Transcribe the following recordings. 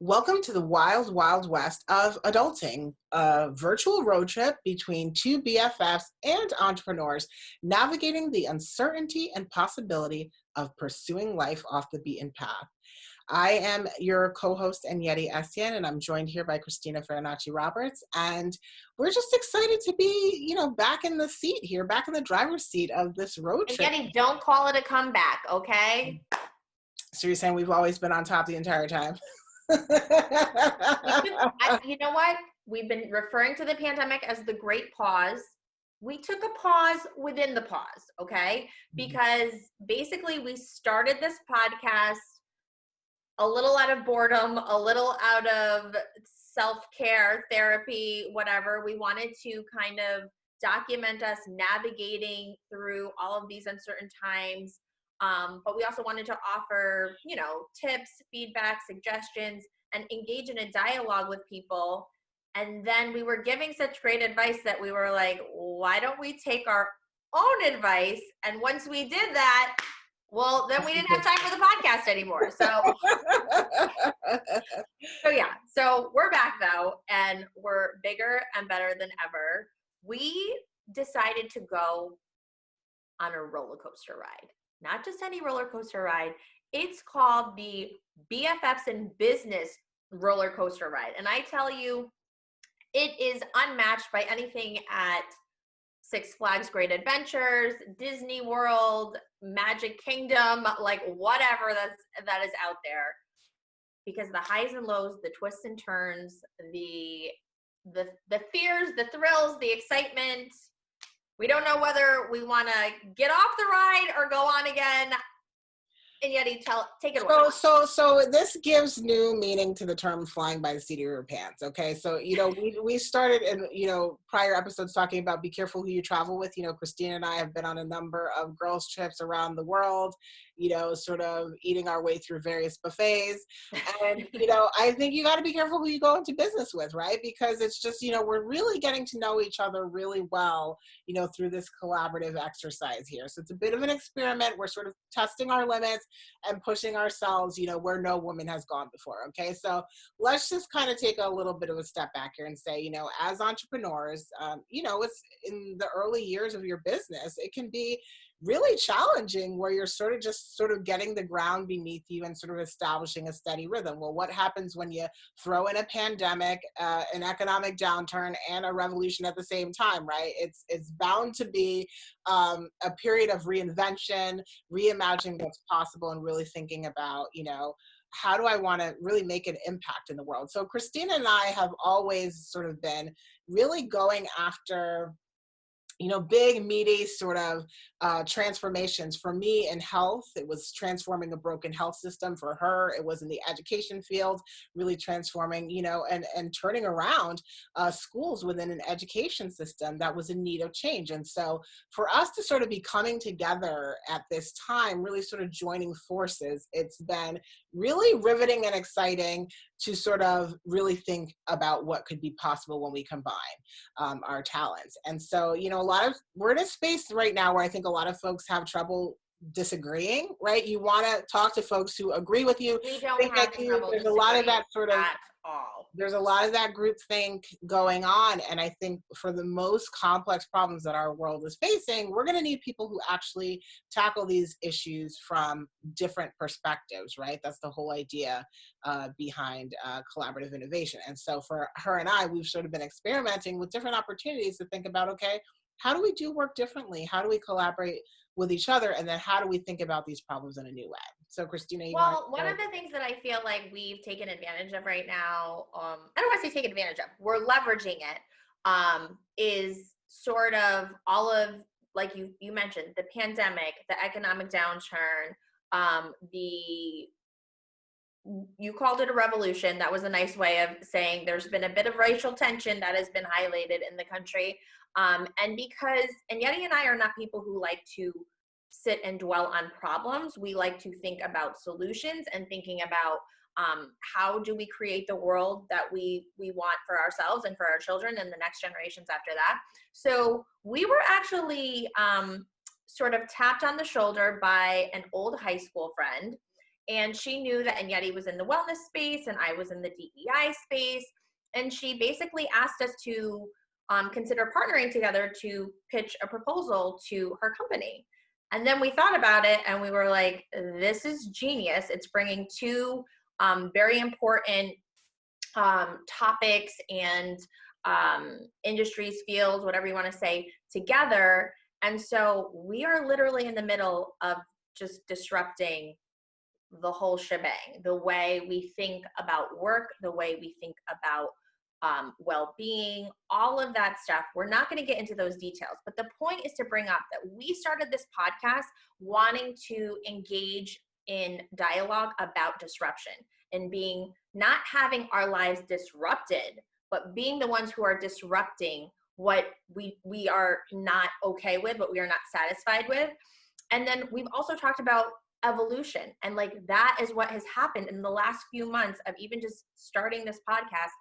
Welcome to the wild, wild west of adulting, a virtual road trip between two BFFs and entrepreneurs navigating the uncertainty and possibility of pursuing life off the beaten path. I am your co-host, Anniedi, Essien, and I'm joined here by Christina Farinacci-Roberts. And we're just excited to be, back in the seat here, back in the driver's seat of this road trip. Anniedi, don't call it a comeback, okay? So you're saying we've always been on top the entire time? You know what? We've been referring to the pandemic as the great pause. We took a pause within the pause, okay? Because basically we started this podcast a little out of boredom, a little out of self-care, therapy, whatever. We wanted to kind of document us navigating through all of these uncertain times. But we also wanted to offer, tips, feedback, suggestions, and engage in a dialogue with people. And then we were giving such great advice that we were like, why don't we take our own advice? And once we did that, well, then we didn't have time for the podcast anymore. So we're back though, and we're bigger and better than ever. We decided to go on a roller coaster ride. Not just any roller coaster ride. It's called the BFFs in Business roller coaster ride. And I tell you, it is unmatched by anything at Six Flags Great Adventures, Disney World, Magic Kingdom, like whatever that is out there. Because the highs and lows, the twists and turns, the fears, the thrills, the excitement. We don't know whether we want to get off the ride or go on again. And yet take it away. So this gives new meaning to the term flying by the seat of your pants. Okay. So, we started in, prior episodes talking about be careful who you travel with. Christina and I have been on a number of girls' trips around the world, sort of eating our way through various buffets. And, I think you got to be careful who you go into business with, right? Because it's just, we're really getting to know each other really well, through this collaborative exercise here. So it's a bit of an experiment. We're sort of testing our limits and pushing ourselves, where no woman has gone before. Okay. So let's just kind of take a little bit of a step back here and say, as entrepreneurs, it's in the early years of your business, it can be really challenging where you're sort of getting the ground beneath you and sort of establishing a steady rhythm. Well, what happens when you throw in a pandemic, an economic downturn, and a revolution at the same time, right? It's bound to be a period of reinvention, reimagining what's possible, and really thinking about, how do I want to really make an impact in the world? So Christina and I have always sort of been really going after big, meaty sort of transformations. For me in health, it was transforming a broken health system. For her, it was in the education field, really transforming, and turning around schools within an education system that was in need of change. And so for us to sort of be coming together at this time, really sort of joining forces, it's been really riveting and exciting to sort of really think about what could be possible when we combine our talents. And so, we're in a space right now where I think a lot of folks have trouble disagreeing, right? You want to talk to folks who agree with you. We don't have trouble. There's a lot of that sort of at all. There's a lot of that groupthink going on. And I think for the most complex problems that our world is facing, we're going to need people who actually tackle these issues from different perspectives, right? That's the whole idea behind collaborative innovation. And so for her and I, we've sort of been experimenting with different opportunities to think about, okay, how do we do work differently? How do we collaborate with each other? And then how do we think about these problems in a new way? So Christina, one of the things that I feel like we've taken advantage of right now, I don't want to say take advantage of, we're leveraging it, is sort of all of, like you mentioned, the pandemic, the economic downturn, you called it a revolution. That was a nice way of saying there's been a bit of racial tension that has been highlighted in the country. And Anniedi and I are not people who like to sit and dwell on problems. We like to think about solutions and thinking about how do we create the world that we want for ourselves and for our children and the next generations after that. So we were actually sort of tapped on the shoulder by an old high school friend. And she knew that Anniedi was in the wellness space and I was in the DEI space. And she basically asked us to consider partnering together to pitch a proposal to her company. And then we thought about it and we were like, this is genius. It's bringing two very important topics and industries, fields, whatever you want to say, together. And so we are literally in the middle of just disrupting the whole shebang, the way we think about work, the way we think about well-being, all of that stuff. We're not going to get into those details, but the point is to bring up that we started this podcast wanting to engage in dialogue about disruption and being not having our lives disrupted, but being the ones who are disrupting what we are not okay with, what we are not satisfied with. And then we've also talked about evolution, and like that is what has happened in the last few months of even just starting this podcast.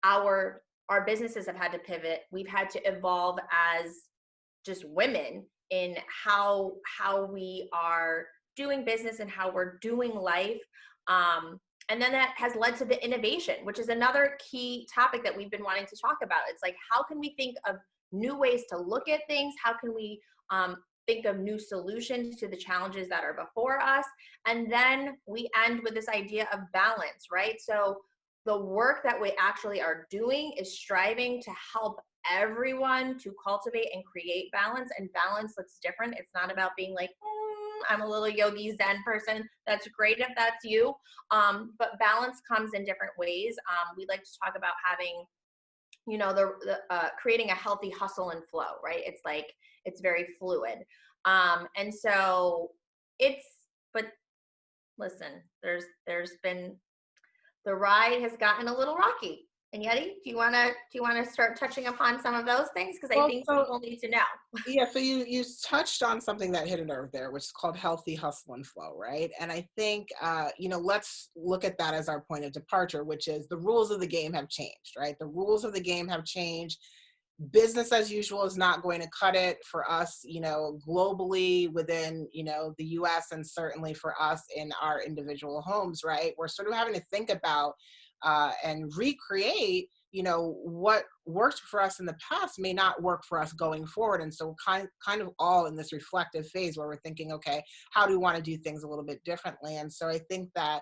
Our businesses have had to pivot. We've had to evolve as just women in how we are doing business and how we're doing life. And then that has led to the innovation, which is another key topic that we've been wanting to talk about. It's like, how can we think of new ways to look at things? How can we think of new solutions to the challenges that are before us? And then we end with this idea of balance, right? So the work that we actually are doing is striving to help everyone to cultivate and create balance. And balance looks different. It's not about being like, I'm a little yogi Zen person. That's great if that's you. But balance comes in different ways. We like to talk about having, you know, the creating a healthy hustle and flow, right? It's like, it's very fluid. And so but listen, there's been, the ride has gotten a little rocky. And Yeti, do you want to start touching upon some of those things? Because I think people need to know. Yeah, so you touched on something that hit a nerve there, which is called healthy hustle and flow, right? And I think, let's look at that as our point of departure, which is the rules of the game have changed, right? The rules of the game have changed. Business as usual is not going to cut it for us, globally within, the US, and certainly for us in our individual homes, right? We're sort of having to think about and recreate, what worked for us in the past may not work for us going forward. And so kind of all in this reflective phase where we're thinking, okay, how do we want to do things a little bit differently? And so I think that,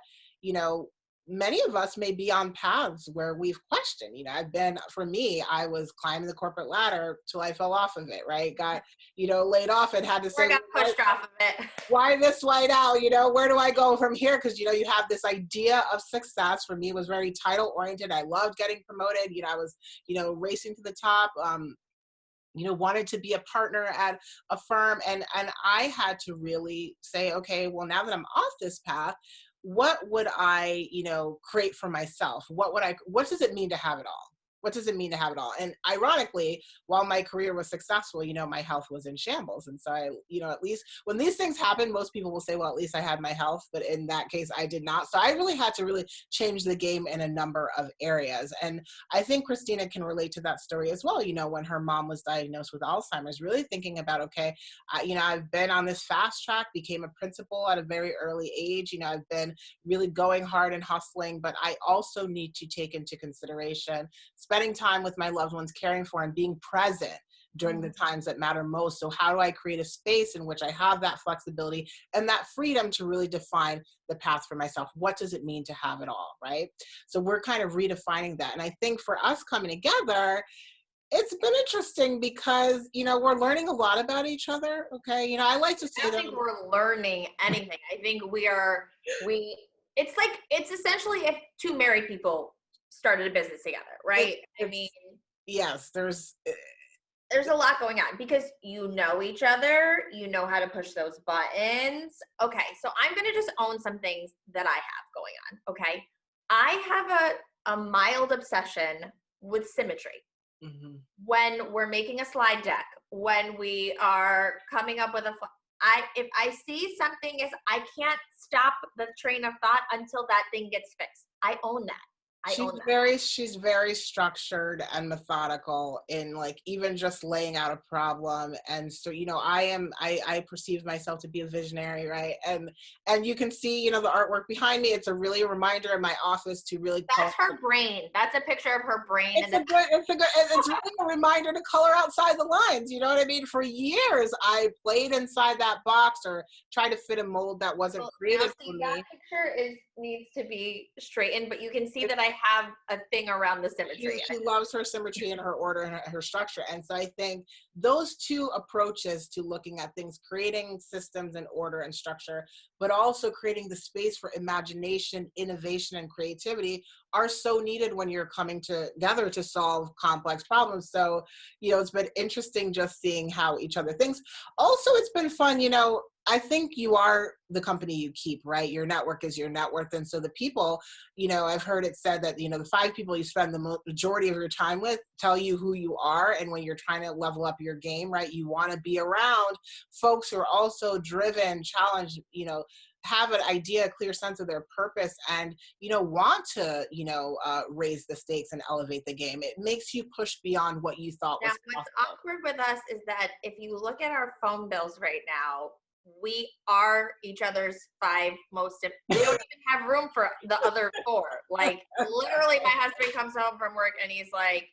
many of us may be on paths where we've questioned, I was climbing the corporate ladder till I fell off of it, right? Got, laid off and had to say, got pushed off of it. Why this way now? Where do I go from here? Because, you have this idea of success. For me, it was very title oriented. I loved getting promoted. I was, racing to the top. Wanted to be a partner at a firm. And I had to really say, okay, well, now that I'm off this path, what would I, create for myself? What does it mean to have it all? What does it mean to have it all? And ironically, while my career was successful, my health was in shambles. And so I, at least when these things happen, most people will say, well, at least I had my health. But in that case, I did not. So I really had to really change the game in a number of areas. And I think Christina can relate to that story as well. When her mom was diagnosed with Alzheimer's, really thinking about, okay, I've been on this fast track, became a principal at a very early age. I've been really going hard and hustling, but I also need to take into consideration spending time with my loved ones, caring for and being present during the times that matter most. So how do I create a space in which I have that flexibility and that freedom to really define the path for myself? What does it mean to have it all, right? So we're kind of redefining that. And I think for us coming together, it's been interesting because, we're learning a lot about each other. Okay. I like to say I don't think we're learning anything. I think it's essentially if two married people started a business together, right? Yes, there's a lot going on because you know each other, you know how to push those buttons. Okay, so I'm going to just own some things that I have going on, okay? I have a mild obsession with symmetry. Mm-hmm. When we're making a slide deck, when we are coming up with if I see something I can't stop the train of thought until that thing gets fixed. I own that. I own that. She's very structured and methodical in like even just laying out a problem. And so, I perceive myself to be a visionary, right? And you can see, the artwork behind me. It's a really a reminder in my office to really color. That's her brain. That's a picture of her brain. It's really a reminder to color outside the lines. You know what I mean? For years, I played inside that box or tried to fit a mold that wasn't created for me. That picture needs to be straightened, but you can see that I have a thing around the symmetry. She loves her symmetry and her order and her structure. And so I think those two approaches to looking at things, creating systems and order and structure, but also creating the space for imagination, innovation, and creativity are so needed when you're coming together to solve complex problems. So, it's been interesting just seeing how each other thinks. Also, it's been fun, I think you are the company you keep, right? Your network is your net worth. And so the people, I've heard it said that, the 5 people you spend the majority of your time with tell you who you are. And when you're trying to level up your game, right, you want to be around folks who are also driven, challenged, have an idea, a clear sense of their purpose and, want to, raise the stakes and elevate the game. It makes you push beyond what you thought was Now, what's possible. awkward with us is that if you look at our phone bills right now, we are each other's 5 most. We don't even have room for the other 4. Like literally, my husband comes home from work and he's like,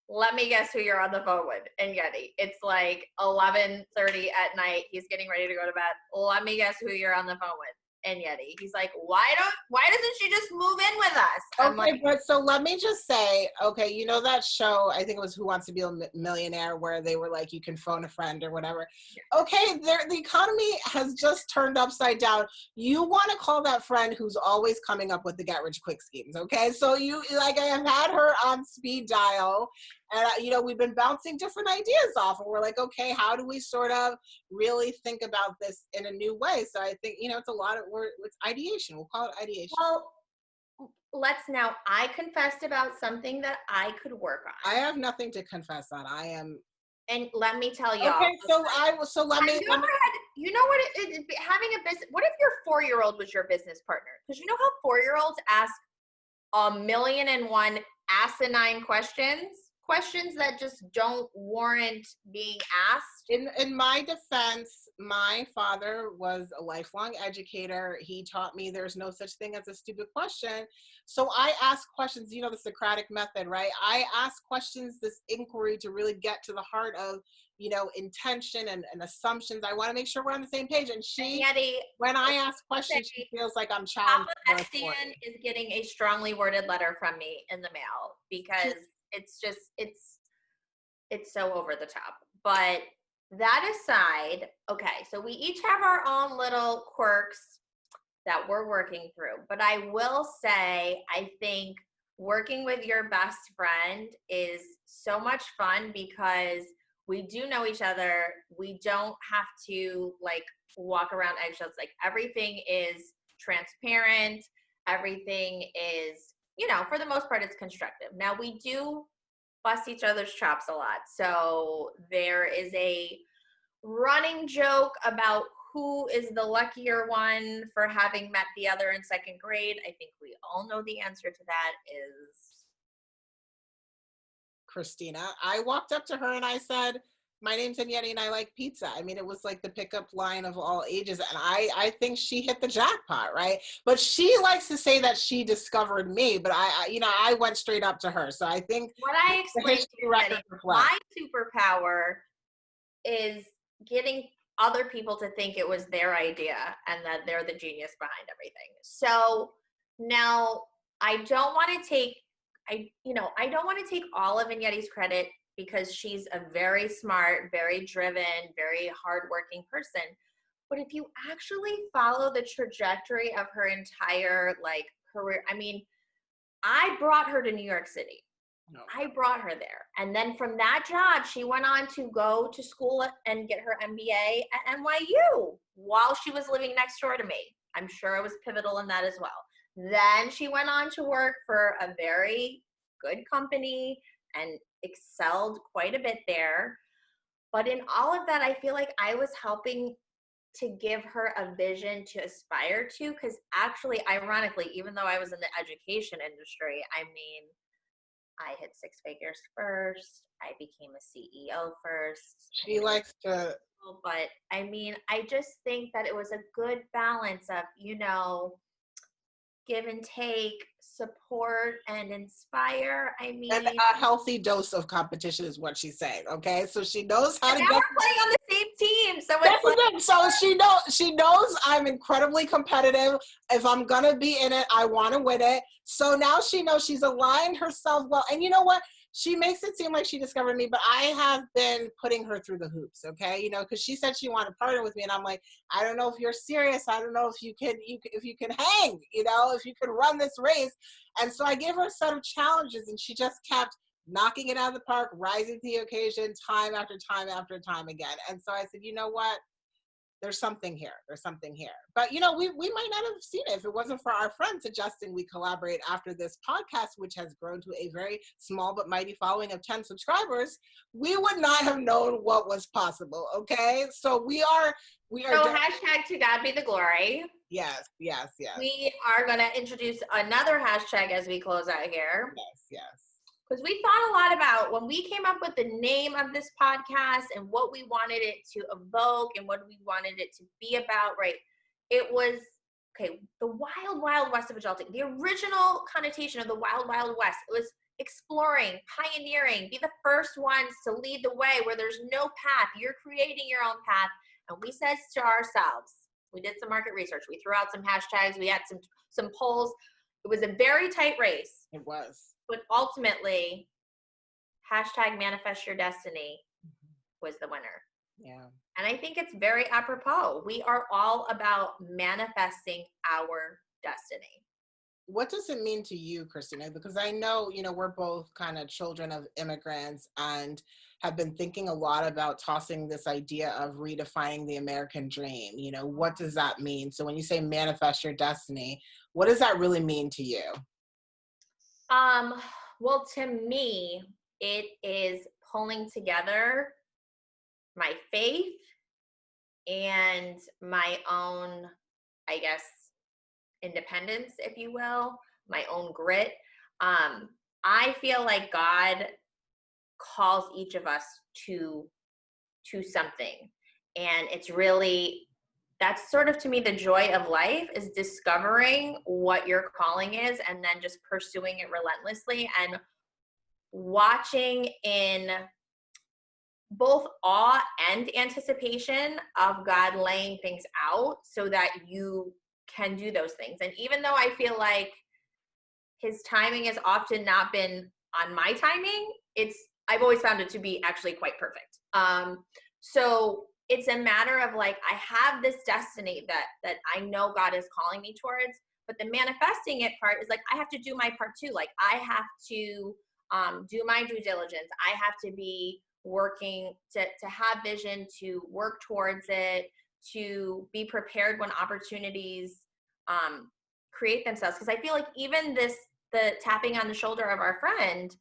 "Let me guess who you're on the phone with." And Yeti, it's like 11:30 at night. He's getting ready to go to bed. Let me guess who you're on the phone with. And Yeti, he's like, why doesn't she just move in with us? I'm Okay, like, but so let me just say, okay, that show, I think it was Who Wants to Be a Millionaire, where they were like, you can phone a friend or whatever. Okay, the economy has just turned upside down. You want to call that friend who's always coming up with the get rich quick schemes, okay? So I have had her on speed dial, and we've been bouncing different ideas off, and we're like, okay, how do we sort of really think about this in a new way? So I think, it's a lot of, it's ideation. We'll call it ideation. well, I confessed about something that I could work on. I have nothing to confess on. I am. And let me tell y'all. Okay, let me. You know what having a business, what if your 4-year-old was your business partner? Because you know how 4-year-olds ask 1,000,001 asinine questions that just don't warrant being asked. In my defense, my father was a lifelong educator. He taught me there's no such thing as a stupid question. So I ask questions, the Socratic method, right? I ask questions, this inquiry to really get to the heart of, intention and assumptions. I want to make sure we're on the same page. And when I ask questions, she feels like I'm challenged. Papa Essien is getting a strongly worded letter from me in the mail because it's so over the top. But that aside, okay, so we each have our own little quirks that we're working through. But I will say, I think working with your best friend is so much fun because we do know each other. We don't have to like walk around eggshells. Like everything is transparent. Everything is, for the most part, it's constructive. Now we do bust each other's chops a lot. So there is a running joke about who is the luckier one for having met the other in 2nd grade. I think we all know the answer to that is Christina. I walked up to her and I said, my name's Anniedi and I like pizza. I mean, it was like the pickup line of all ages. And I think she hit the jackpot, right? But she likes to say that she discovered me, but I went straight up to her. So I think what I explained to you, my superpower is getting other people to think it was their idea and that they're the genius behind everything. So now I don't want to take all of Anniedi's credit because she's a very smart, very driven, very hardworking person. But if you actually follow the trajectory of her entire career, I mean, I brought her to New York City. No. I brought her there. And then from that job, she went on to go to school and get her MBA at NYU while she was living next door to me. I'm sure it was pivotal in that as well. Then she went on to work for a very good company and excelled quite a bit there. But in all of that, I feel like I was helping to give her a vision to aspire to, because actually, ironically, even though I was in the education industry, I mean, I hit six figures first. I became a CEO first. She likes to. But I mean, I just think that it was a good balance of, you know, give and take, support and inspire. I mean, And a healthy dose of competition is what she's saying. Okay, so she knows how to now get. we're playing on the same team, so That's it's the like, thing. So she knows I'm incredibly competitive. If I'm gonna be in it, I want to win it. So now she knows she's aligned herself well. And you know what? She makes it seem like she discovered me, but I have been putting her through the hoops. Okay, you know, because she said she wanted to partner with me, and I'm like, I don't know if you're serious. I don't know if you can hang. You know, if you can run this race. And so I gave her a set of challenges, and she just kept knocking it out of the park, rising to the occasion, time after time after time again. And so I said, you know what? There's something here. There's something here. But, you know, we might not have seen it if it wasn't for our friend suggesting we collaborate after this podcast, which has grown to a very small but mighty following of 10 subscribers. We would not have known what was possible. Okay. So we are. so hashtag to God be the glory. Yes, yes, yes. We are going to introduce another hashtag as we close out here. Yes, yes. Because we thought a lot about when we came up with the name of this podcast and what we wanted it to evoke and what we wanted it to be about, right? It was, okay, the wild, wild west of adulting. The original connotation of the wild, wild west, it was exploring, pioneering, be the first ones to lead the way where there's no path. You're creating your own path. And we said to ourselves, we did some market research. We threw out some hashtags. We had some polls. It was a very tight race. It was. But ultimately, hashtag manifest your destiny was the winner. Yeah. And I think it's very apropos. We are all about manifesting our destiny. What does it mean to you, Christina? Because I know, you know, we're both kind of children of immigrants and have been thinking a lot about tossing this idea of redefining the American dream. You know, what does that mean? So when you say manifest your destiny, what does that really mean to you? Well, to me, it is pulling together my faith and my own, I guess, independence, if you will, my own grit. I feel like God calls each of us to something. And it's really, that's sort of to me the joy of life, is discovering what your calling is and then just pursuing it relentlessly and watching in both awe and anticipation of God laying things out so that you can do those things. And even though I feel like his timing has often not been on my timing, I've always found it to be actually quite perfect. So it's a matter of like, I have this destiny that I know God is calling me towards, but the manifesting it part is like, I have to do my part too. Like I have to do my due diligence. I have to be working to have vision, to work towards it, to be prepared when opportunities create themselves. Because I feel like even the tapping on the shoulder of our friend,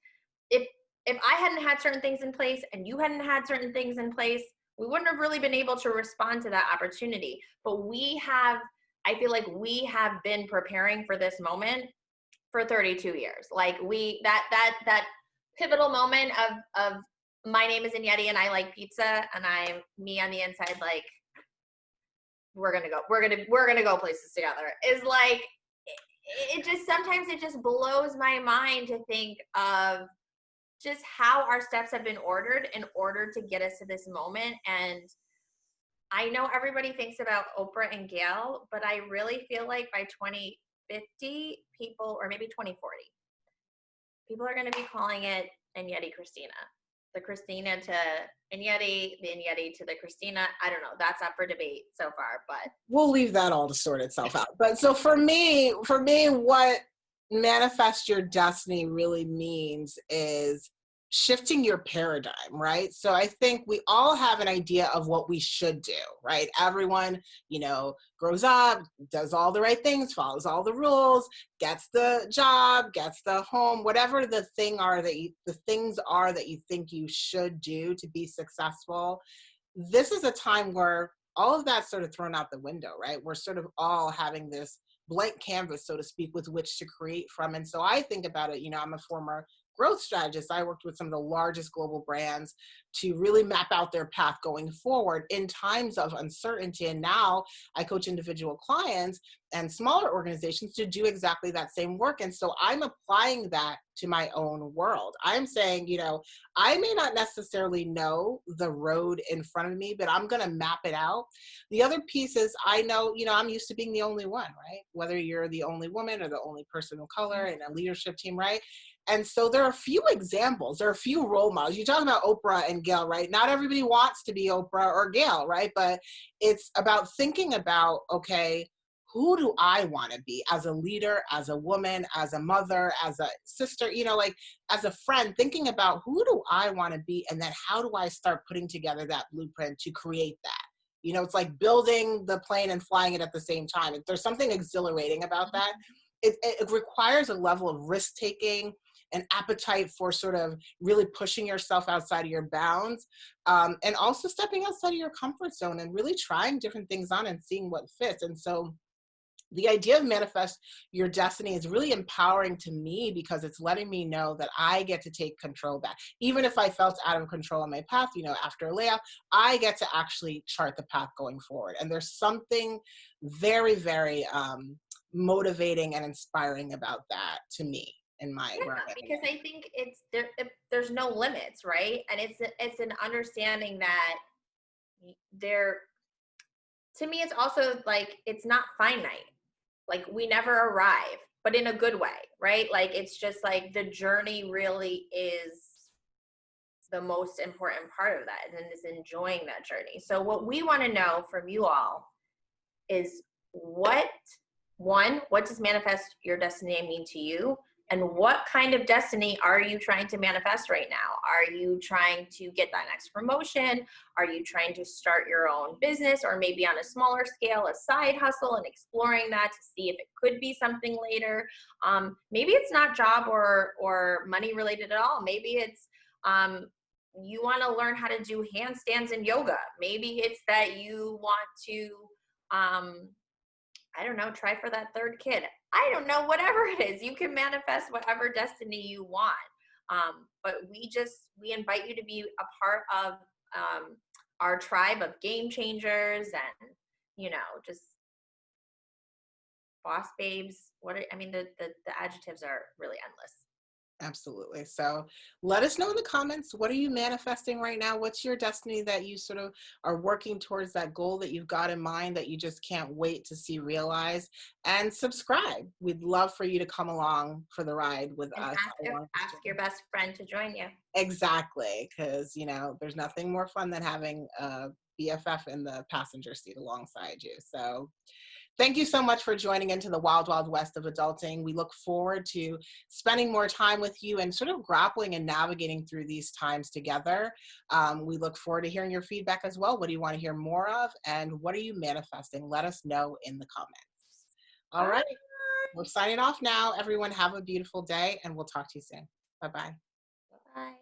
if I hadn't had certain things in place and you hadn't had certain things in place, we wouldn't have really been able to respond to that opportunity. But I feel like we have been preparing for this moment for 32 years. Like that pivotal moment of my name is Anniedi and I like pizza, and I'm me on the inside, like, we're gonna go places together, is like, it just, sometimes it just blows my mind to think of just how our steps have been ordered in order to get us to this moment. And I know everybody thinks about Oprah and Gail, but I really feel like by 2050, people, or maybe 2040, people are going to be calling it Anniedi Christina. The Christina to Anniedi, the Anniedi to the Christina. I don't know. That's up for debate so far, but we'll leave that all to sort itself out. But so for me, what manifest your destiny really means is shifting your paradigm, right? So I think we all have an idea of what we should do, right? Everyone, you know, grows up, does all the right things, follows all the rules, gets the job, gets the home, whatever the things are that you think you should do to be successful. This is a time where all of that's sort of thrown out the window, right? We're sort of all having this blank canvas, so to speak, with which to create from. And so I think about it, I'm a former growth strategist. I worked with some of the largest global brands to really map out their path going forward in times of uncertainty. And now I coach individual clients and smaller organizations to do exactly that same work. And so I'm applying that to my own world. I'm saying, I may not necessarily know the road in front of me, but I'm going to map it out. The other piece is I know, I'm used to being the only one, right? Whether you're the only woman or the only person of color in a leadership team, right? And so there are a few examples, there are a few role models. You talk about Oprah and Gail, right? Not everybody wants to be Oprah or Gail, right? But it's about thinking about, okay, who do I want to be as a leader, as a woman, as a mother, as a sister, like as a friend, thinking about who do I want to be? And then how do I start putting together that blueprint to create that? It's like building the plane and flying it at the same time. There's something exhilarating about that. It requires a level of risk taking, an appetite for sort of really pushing yourself outside of your bounds, and also stepping outside of your comfort zone and really trying different things on and seeing what fits. And so the idea of manifest your destiny is really empowering to me because it's letting me know that I get to take control back. Even if I felt out of control on my path, after a layoff, I get to actually chart the path going forward. And there's something very, very motivating and inspiring about that to me in my because I think it's there. There's no limits, right? And it's an understanding that there. To me, it's also like it's not finite. Like we never arrive, but in a good way, right? Like it's just like the journey really is the most important part of that, and is enjoying that journey. So what we want to know from you all is what does manifest your destiny mean to you? And what kind of destiny are you trying to manifest right now? Are you trying to get that next promotion? Are you trying to start your own business, or maybe on a smaller scale, a side hustle, and exploring that to see if it could be something later? Maybe it's not job or money related at all. Maybe it's you want to learn how to do handstands and yoga. Maybe it's that you want to I don't know, try for that third kid. I don't know, whatever it is, you can manifest whatever destiny you want. But we invite you to be a part of our tribe of game changers and, just boss babes. The adjectives are really endless. Absolutely. So let us know in the comments, what are you manifesting right now? What's your destiny that you sort of are working towards, that goal that you've got in mind that you just can't wait to see realized? And subscribe. We'd love for you to come along for the ride with And us. ask your best friend to join you. Exactly. Because, there's nothing more fun than having a BFF in the passenger seat alongside you. So thank you so much for joining into the Wild Wild West of adulting. We look forward to spending more time with you and sort of grappling and navigating through these times together. We look forward to hearing your feedback as well. What do you want to hear more of? And what are you manifesting? Let us know in the comments. All right. We're signing off now. Everyone have a beautiful day, and we'll talk to you soon. Bye-bye. Bye.